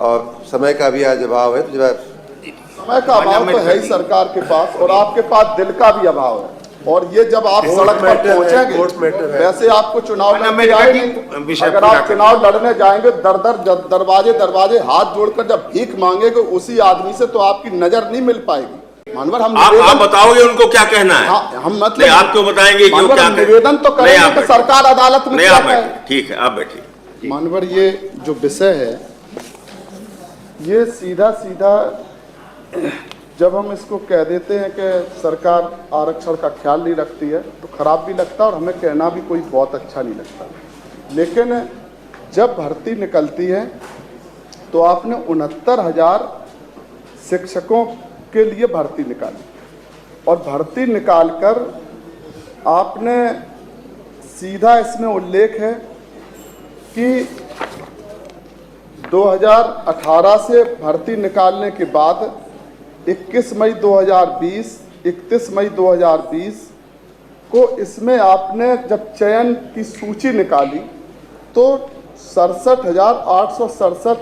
और समय का भी आज अभाव है, तो जरा समय का अभाव तो है ही सरकार के पास, और आपके पास दिल का भी अभाव है। और ये जब आप सड़क पर पहुंचेंगे, वैसे आपको चुनाव लड़ने जाएंगे, अगर आप चुनाव लड़ने जाएंगे दर दरवाजे हाथ जोड़कर जब भीख मांगेगे उसी आदमी से, तो आपकी नजर नहीं मिल पाएगी। मानवर, हम आप बताओगे उनको क्या कहना है? हम मतलब आप क्यों बताएंगे कि क्या निवेदन तो करेंगे कि सरकार अदालत में क्या कहे। ठीक है, आप बैठिए। मानवर, ये जो विषय है, ये सीधा सीधा जब हम इसको कह देते हैं कि सरकार आरक्षण का ख्याल नहीं रखती है, तो खराब भी लगता है और हमें कहना भी कोई बहुत अच्छा नहीं लगता। लेकिन जब भर्ती निकलती है तो आपने 69,000 शिक्षकों के लिए भर्ती निकाली, और भर्ती निकालकर आपने सीधा इसमें उल्लेख है कि 2018 से भर्ती निकालने के बाद 21 मई 2020, 31 मई 2020 को इसमें आपने जब चयन की सूची निकाली तो 67,867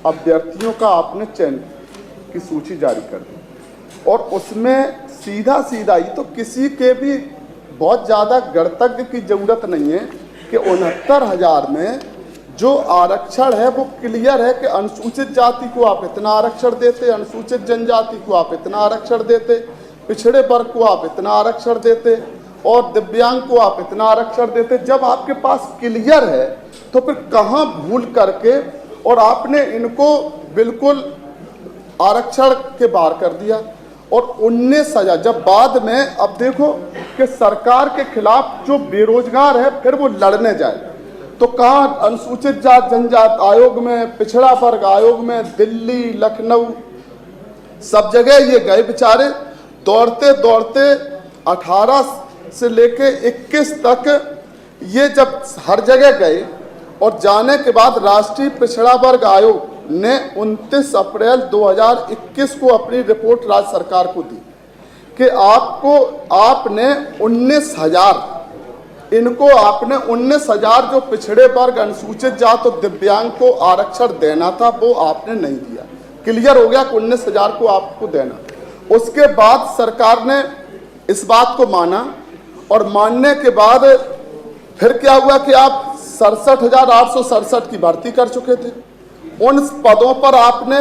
अभ्यर्थियों का आपने चयन की सूची जारी कर दी, और उसमें सीधा ही, तो किसी के भी बहुत ज़्यादा गणतज्ञ की ज़रूरत नहीं है कि 69,000 में जो आरक्षण है वो क्लियर है कि अनुसूचित जाति को आप इतना आरक्षण देते, अनुसूचित जनजाति को आप इतना आरक्षण देते, पिछड़े वर्ग को आप इतना आरक्षण देते, और दिव्यांग को आप इतना आरक्षण देते। जब आपके पास क्लियर है तो फिर कहाँ भूल करके और आपने इनको बिल्कुल आरक्षण के बाहर कर दिया। और 19,000 जब बाद में, अब देखो कि सरकार के खिलाफ जो बेरोजगार है फिर वो लड़ने जाए, तो कहाँ अनुसूचित जात जनजात आयोग में, पिछड़ा वर्ग आयोग में, दिल्ली, लखनऊ, सब जगह ये गए बेचारे, दौड़ते दौड़ते 18 से लेके 21 तक ये जब हर जगह गए, और जाने के बाद राष्ट्रीय पिछड़ा वर्ग आयोग ने 29 अप्रैल 2021 को अपनी रिपोर्ट राज्य सरकार को दी कि आपने 19,000 इनको आपने 19,000 जो पिछड़े वर्ग, अनुसूचित जात और दिव्यांग को आरक्षण देना था वो आपने नहीं दिया। क्लियर हो गया कि 19,000 को आपको देना। उसके बाद सरकार ने इस बात को माना, और मानने के बाद फिर क्या हुआ कि आप 67,867 की भर्ती कर चुके थे। उन पदों पर आपने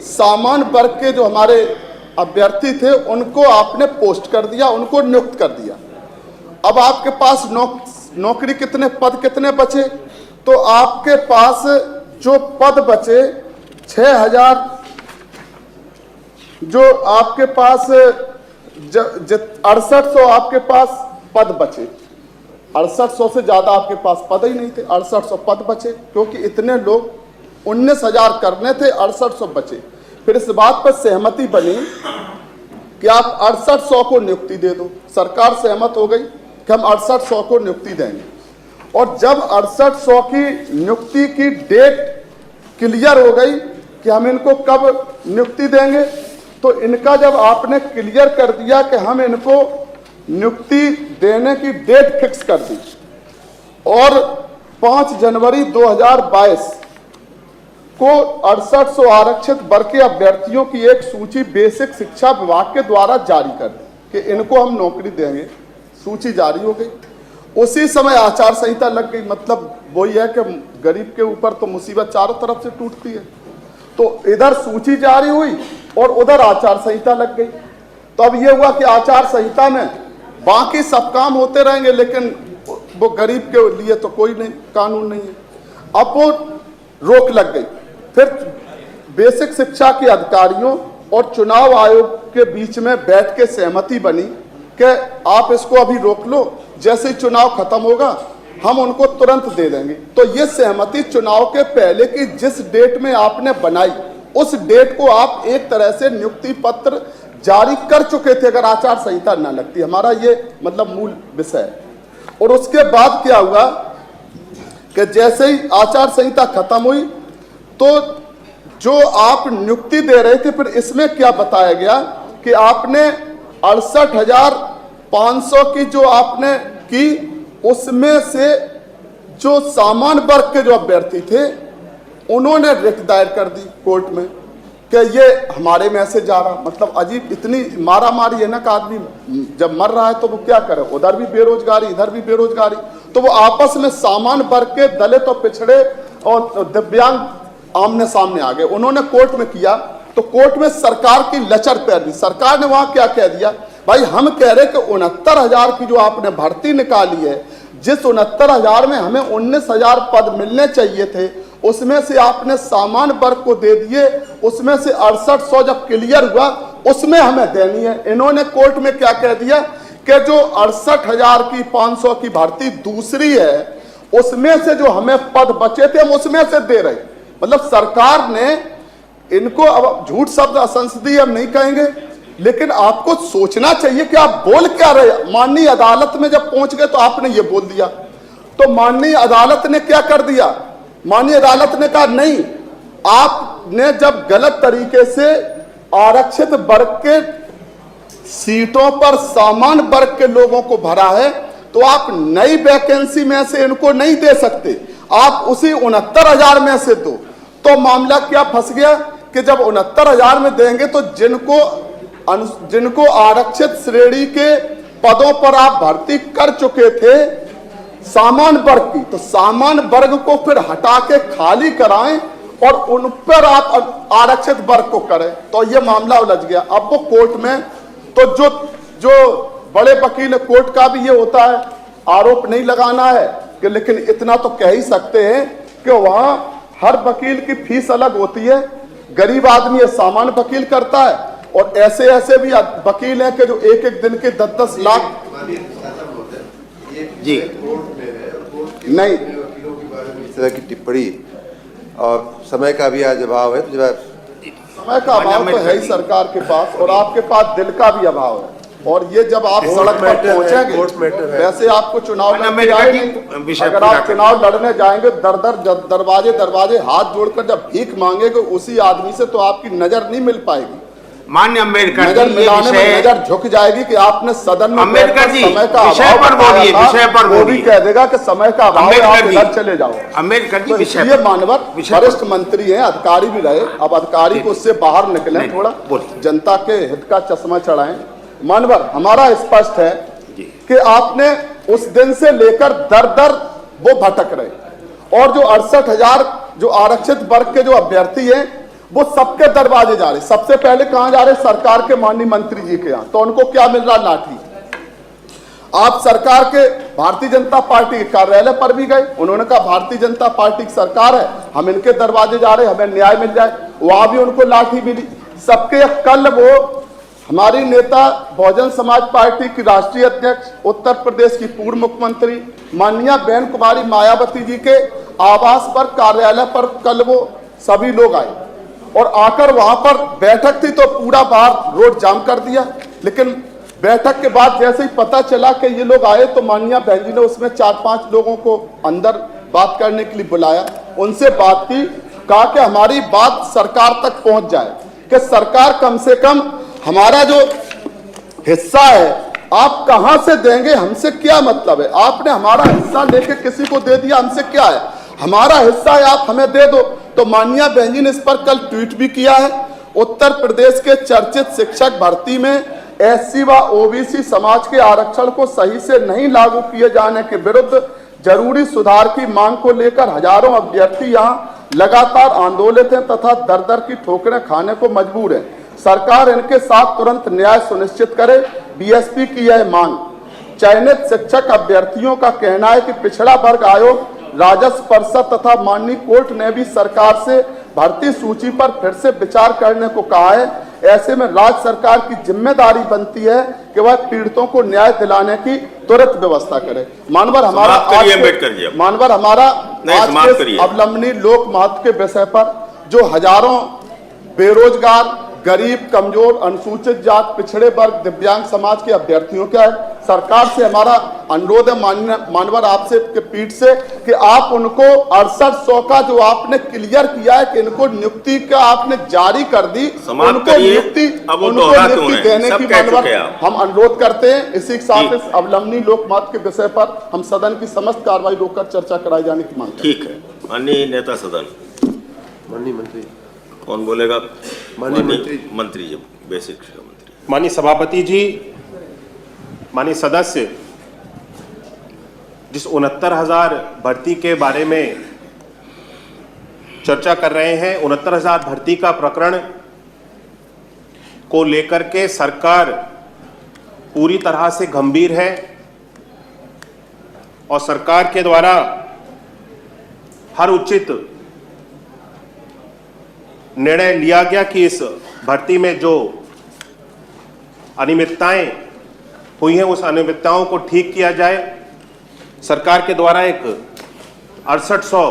सामान्य वर्ग के जो हमारे अभ्यर्थी थे उनको आपने पोस्ट कर दिया, उनको नियुक्त कर दिया। अब आपके पास नौकरी कितने पद कितने बचे, तो आपके पास जो पद बचे 6,000, जो आपके पास 6800 आपके पास पद बचे। 6800 से ज़्यादा आपके पास पद ही नहीं थे, 6800 पद बचे, क्योंकि इतने लोग 19,000 करने थे, 6800 बचे। फिर इस बात पर सहमति बनी कि आप 6800 को नियुक्ति दे दो। सरकार सहमत हो गई कि हम 6800 को नियुक्ति देंगे, और जब 6800 की नियुक्ति की डेट क्लियर हो गई कि हम इनको कब नियुक्ति देंगे, तो इनका जब आपने क्लियर कर दिया कि हम इनको नियुक्ति देने की डेट फिक्स कर दी, और 5 जनवरी 2022 को 6800 आरक्षित वर्ग के अभ्यर्थियों की एक सूची बेसिक शिक्षा विभाग के द्वारा जारी कर दी कि इनको हम नौकरी देंगे। सूची जारी हो गई। उसी समय आचार संहिता लग गई। मतलब वही है कि गरीब के ऊपर तो मुसीबत चारों तरफ से टूटती है। तो इधर सूची जारी हुई और उधर आचार संहिता लग गई। तो अब ये हुआ कि आचार संहिता में बाकी सब काम होते रहेंगे, लेकिन वो गरीब के लिए तो कोई नहीं कानून नहीं है। अब वो रोक लग गई। फिर बेसिक शिक्षा के अधिकारियों और चुनाव आयोग के बीच में बैठ के सहमति बनी कि आप इसको अभी रोक लो, जैसे ही चुनाव खत्म होगा हम उनको तुरंत दे देंगे। तो ये सहमति चुनाव के पहले की जिस डेट में आपने बनाई, उस डेट को आप एक तरह से नियुक्ति पत्र जारी कर चुके थे अगर आचार संहिता न लगती। हमारा ये मतलब मूल विषय है। और उसके बाद क्या हुआ कि जैसे ही आचार संहिता खत्म हुई तो जो आप नियुक्ति दे रहे थे, फिर इसमें क्या बताया गया कि आपने 68,500 की जो आपने की, उसमें से जो सामान्य वर्ग के जो अभ्यर्थी थे उन्होंने रिट दायर कर दी कोर्ट में कि ये हमारे में से जा रहा। मतलब अजीब, इतनी मारा मारी है ना कि आदमी जब मर रहा है तो वो क्या करे, उधर भी बेरोजगारी इधर भी बेरोजगारी, तो वो आपस में सामान्य वर्ग के दलित और पिछड़े और दिव्यांग आमने सामने आ गए। उन्होंने कोर्ट में किया तो कोर्ट में सरकार की लचर पैरवी। सरकार ने वहां क्या कह दिया, भाई हम कह रहे कि 69,000 की जो आपने भर्ती निकाली है, जिस 69,000 में हमें 19,000 पद मिलने चाहिए थे, उसमें से आपने सामान्य वर्ग को दे दिए, उसमें से 6800 जब क्लियर हुआ उसमें हमें देनी है। इन्होंने कोर्ट में क्या कह दिया कि जो 68,000 की 500 की भर्ती दूसरी है, उसमें से जो हमें पद बचे थे हम उसमें से दे रहे। मतलब सरकार ने इनको, अब झूठ शब्द असंसदीय हम नहीं कहेंगे, लेकिन आपको सोचना चाहिए कि आप बोल क्या रहे। माननीय अदालत में जब पहुंच गए तो आपने ये बोल दिया, तो माननीय अदालत ने क्या कर दिया, माननीय अदालत ने कहा नहीं, आपने जब गलत तरीके से आरक्षित वर्ग के सीटों पर सामान्य वर्ग के लोगों को भरा है तो आप नई वैकेंसी में से इनको नहीं दे सकते, आप उसी 69,000 में से दो। तो मामला क्या फंस गया कि जब 69,000 में देंगे तो जिनको आरक्षित श्रेणी के पदों पर आप भर्ती कर चुके थे सामान्य वर्ग की, तो सामान्य वर्ग को फिर हटा के खाली कराएं और उन पर आप आरक्षित वर्ग को करें, तो ये मामला उलझ गया। अब वो कोर्ट में, तो जो बड़े वकील कोर्ट का भी ये होता है, आरोप नहीं लगाना है कि, लेकिन इतना तो कह ही सकते हैं कि वहां हर वकील की फीस अलग होती है। गरीब आदमी सामान्य वकील करता है और ऐसे ऐसे भी वकील हैं कि जो एक एक दिन के 10-10 लाख जी नहीं। इस तरह की टिप्पणी और समय का भी आज अभाव है, तो जब समय का अभाव तो है ही सरकार के पास, और आपके पास दिल का भी अभाव है। और ये जब आप सड़क पर पहुंचेंगे, वैसे आपको चुनाव लड़ने आएंगे, अगर आप चुनाव लड़ने जाएंगे दरवाजे हाथ जोड़कर जब भीख मांगेगे उसी आदमी से, तो आपकी नजर नहीं मिल पाएगी। मान्य अम्बेडकर नजर मिलाने में नजर झुक जाएगी कि आपने सदन में अम्बेडकर जी समय का विषय पर बोलिए, विषय पर वो भी बोलिए। कह देगा कि समय का अभाव है, आप इधर चले जाओ। अम्बेडकर जी तो विषय इसलिए पर मानवर वरिष्ठ मंत्री हैं, अधिकारी भी रहे, अब अधिकारी को उससे बाहर निकले, थोड़ा जनता के हित का चश्मा चढ़ाएं। मानवर हमारा स्पष्ट है कि आपने उस दिन से लेकर दर दर वो भटक रहे, और जो 68,000 जो आरक्षित वर्ग के जो अभ्यर्थी हैं वो सबके दरवाजे जा रहे। सबसे पहले कहां जा रहे, सरकार के माननीय मंत्री जी के यहाँ, तो उनको क्या मिल रहा, लाठी। आप सरकार के भारतीय जनता पार्टी के कार्यालय पर भी गए, उन्होंने कहा भारतीय जनता पार्टी की सरकार है, हम इनके दरवाजे जा रहे, हमें न्याय मिल जाए, वहां भी उनको लाठी मिली। सबके कल वो हमारी नेता बहुजन समाज पार्टी की राष्ट्रीय अध्यक्ष, उत्तर प्रदेश की पूर्व मुख्यमंत्री माननीय बहन कुमारी मायावती जी के आवास पर, कार्यालय पर कल वो सभी लोग आए, और आकर वहां पर बैठक थी तो पूरा बाहर रोड जाम कर दिया। लेकिन बैठक के बाद जैसे ही पता चला कि ये लोग आए तो माननीय बहन जी ने उसमें 4-5 लोगों को अंदर बात करने के लिए बुलाया, उनसे बात की, कहा कि हमारी बात सरकार तक पहुंच जाए, कि सरकार कम से कम हमारा जो हिस्सा है आप कहां से देंगे, हमसे क्या मतलब है, आपने हमारा हिस्सा लेके किसी को दे दिया, हमसे क्या है, हमारा हिस्सा है आप हमें दे दो। तो माननीय बहन जी ने इस पर कल ट्वीट भी किया है। उत्तर प्रदेश के चर्चित शिक्षक भर्ती में एससी व ओबीसी समाज के आरक्षण को सही से नहीं लागू किए जाने के विरुद्ध जरूरी सुधार की मांग को लेकर हजारों अभ्यर्थी यहां लगातार आंदोलित हैं तथा दर दर की ठोकरें खाने को मजबूर है। सरकार इनके साथ तुरंत न्याय सुनिश्चित करे, बीएसपी की यह मांग। चयनित शिक्षक अभ्यर्थियों का कहना है कि पिछड़ा वर्ग आयोग, राजस्व परिषद तथा माननीय कोर्ट ने भी सरकार से भर्ती सूची पर फिर से विचार करने को कहा है। ऐसे में राज्य सरकार की जिम्मेदारी बनती है कि वह पीड़ितों को न्याय दिलाने की तुरंत व्यवस्था करे। मानवर हमारा आज के अवलंबनी लोक महत्व के विषय पर जो हजारों बेरोजगार, गरीब, कमजोर, अनुसूचित जात, पिछड़े वर्ग, दिव्यांग समाज के अभ्यर्थियों का है, सरकार से हमारा अनुरोध है मानवर आपसे के पीठ से कि आप उनको 6800 का जो आपने क्लियर किया है कि इनको नियुक्ति का आपने जारी कर दी, उनको नियुक्ति देने की मानवर हम अनुरोध करते हैं। इसी के साथ इस अवलंबनी लोकमत के विषय पर हम सदन की समस्त कार्रवाई रोककर चर्चा कराए जाने की मांग। ठीक है, माननीय नेता सदन। माननीय मंत्री। कौन बोलेगा? माननीय मंत्री। मंत्री जी, बेसिक शिक्षा मंत्री। माननीय सभापति जी, माननीय सदस्य, जिस 69,000 भर्ती के बारे में चर्चा कर रहे हैं, 69,000 भर्ती का प्रकरण को लेकर के सरकार पूरी तरह से गंभीर है और सरकार के द्वारा हर उचित निर्णय लिया गया कि इस भर्ती में जो अनियमितताएं हुई हैं उस अनियमितताओं को ठीक किया जाए। सरकार के द्वारा एक 6800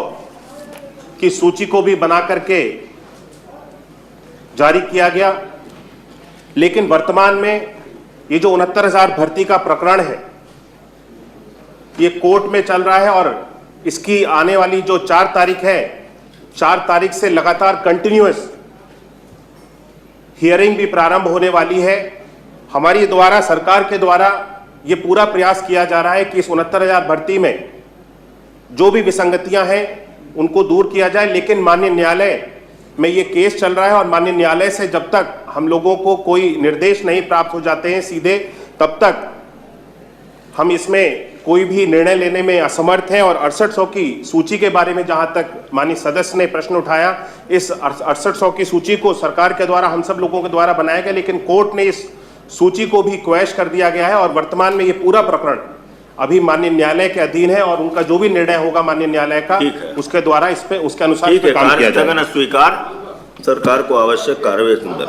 की सूची को भी बना करके जारी किया गया, लेकिन वर्तमान में ये जो 69,000 भर्ती का प्रकरण है ये कोर्ट में चल रहा है और इसकी आने वाली जो 4 तारीख है, 4 तारीख से लगातार कंटिन्यूअस हियरिंग भी प्रारंभ होने वाली है। हमारी द्वारा, सरकार के द्वारा ये पूरा प्रयास किया जा रहा है कि इस 69,000 भर्ती में जो भी विसंगतियां हैं उनको दूर किया जाए, लेकिन माननीय न्यायालय में ये केस चल रहा है और माननीय न्यायालय से जब तक हम लोगों को कोई निर्देश नहीं प्राप्त हो जाते हैं सीधे, तब तक हम इसमें कोई भी निर्णय लेने में असमर्थ हैं। और 6800 की सूची के बारे में जहां तक माननीय सदस्य ने प्रश्न उठाया, इस 6800 की सूची को सरकार के द्वारा, हम सब लोगों के द्वारा बनाया गया, लेकिन कोर्ट ने इस सूची को भी क्वैश कर दिया गया है और वर्तमान में ये पूरा प्रकरण अभी माननीय न्यायालय के अधीन है और उनका जो भी निर्णय होगा माननीय न्यायालय का, उसके द्वारा इस पे, उसके अनुसार इस पे काम किया जाएगा। स्वीकार, सरकार को आवश्यक कार्रवाई सुंदर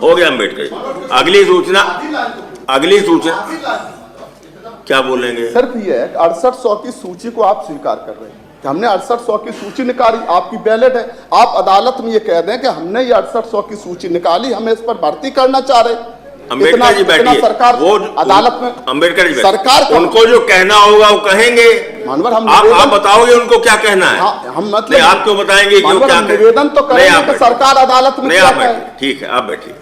हो गया। अम्बेडकर, अगली सूचना क्या बोलेंगे? सिर्फ ये है 6800 की सूची को आप स्वीकार कर रहे हैं कि हमने 6800 की सूची निकाली, आपकी बैलेट है, आप अदालत में ये कह दें कि हमने ये 6800 की सूची निकाली, हमें इस पर भर्ती करना चाह रहे हैं। अम्बेडकर जी बैठिए, सरकार वो अदालत में, अम्बेडकर जी सरकार उनको जो कहना होगा वो कहेंगे। मानवर, हम आप बताओगे उनको क्या कहना है? हम मतलब आप क्यों बताएंगे कि क्या निवेदन तो करेंगे कि सरकार अदालत में क्या कहे। ठीक है, आप बैठिए।